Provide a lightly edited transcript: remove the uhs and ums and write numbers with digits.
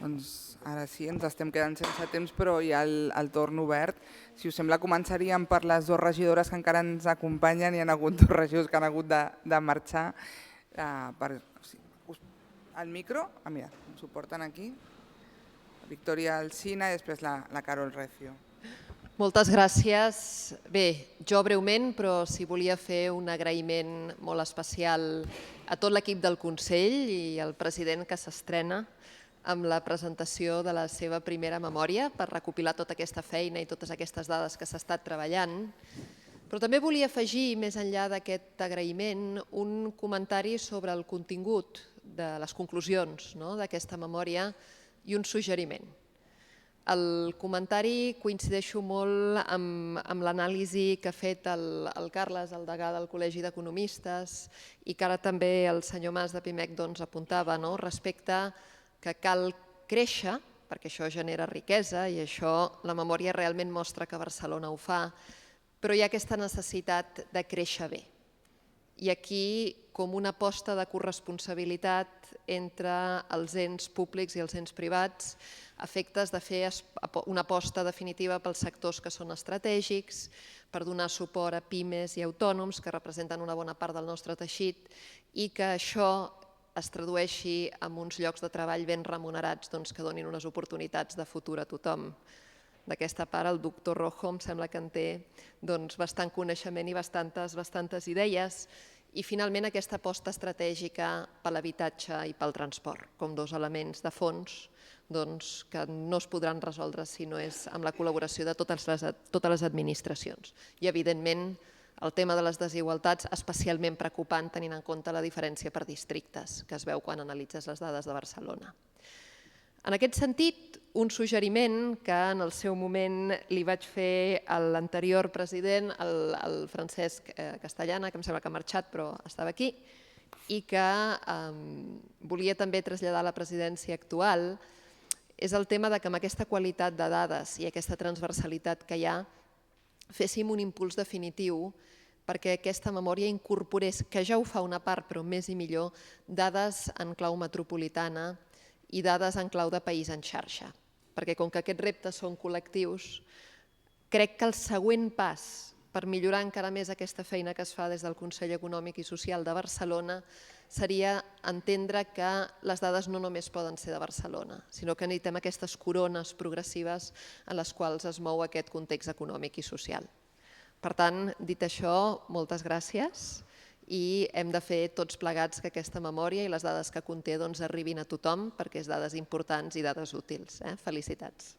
Doncs ara sí, ens estem quedant sense temps, però hi ha el torn obert. Si us sembla, començaríem per les dues regidores que encara ens acompanyen. Hi ha hagut dos regidors que han hagut de marxar. El micro, mira, ens ho porten aquí. Victòria Alsina i després la Carol Recio. Moltes gràcies. Bé, jo breument, però si volia fer un agraïment molt especial a tot l'equip del Consell i al president que s'estrena amb la presentació de la seva primera memòria per recopilar tota aquesta feina i totes aquestes dades que s'ha estat treballant. Però també volia afegir, més enllà d'aquest agraïment, un comentari sobre el contingut de les conclusions d'aquesta memòria i un suggeriment. El comentari coincideixo molt amb l'anàlisi que ha fet el Carles, el degà del Col·legi d'Economistes, i que ara també el senyor Mas de Pimec apuntava respecte que cal créixer, perquè això genera riquesa i això la memòria realment mostra que Barcelona ho fa, però hi ha aquesta necessitat de créixer bé. I aquí com una aposta de corresponsabilitat entre els ens públics i els ens privats a efectes de fer una aposta definitiva pels sectors que són estratègics, per donar suport a pimes i autònoms que representen una bona part del nostre teixit i que això es tradueixi en uns llocs de treball ben remunerats que donin unes oportunitats de futur a tothom. D'aquesta part, el doctor Rojo em sembla que en té bastant coneixement i bastantes idees. I finalment aquesta aposta estratègica per l'habitatge i pel transport, com dos elements de fons que no es podran resoldre si no és amb la col·laboració de totes les administracions. I evidentment el tema de les desigualtats especialment preocupant tenint en compte la diferència per districtes que es veu quan analitzes les dades de Barcelona. En aquest sentit, un suggeriment que en el seu moment li vaig fer a l'anterior president, el Francesc Castellana, que em sembla que ha marxat però estava aquí, i que volia també traslladar a la presidència actual, és el tema que amb aquesta qualitat de dades i aquesta transversalitat que hi ha féssim un impuls definitiu perquè aquesta memòria incorporés, que ja ho fa una part però més i millor, dades en clau metropolitana i dades en clau de país en xarxa. Perquè com que aquests reptes són col·lectius, crec que el següent pas per millorar encara més aquesta feina que es fa des del Consell Econòmic i Social de Barcelona seria entendre que les dades no només poden ser de Barcelona, sinó que necessitem aquestes corones progressives en les quals es mou aquest context econòmic i social. Per tant, dit això, moltes gràcies i hem de fer tots plegats que aquesta memòria i les dades que conté arribin a tothom perquè és dades importants i dades útils. Felicitats.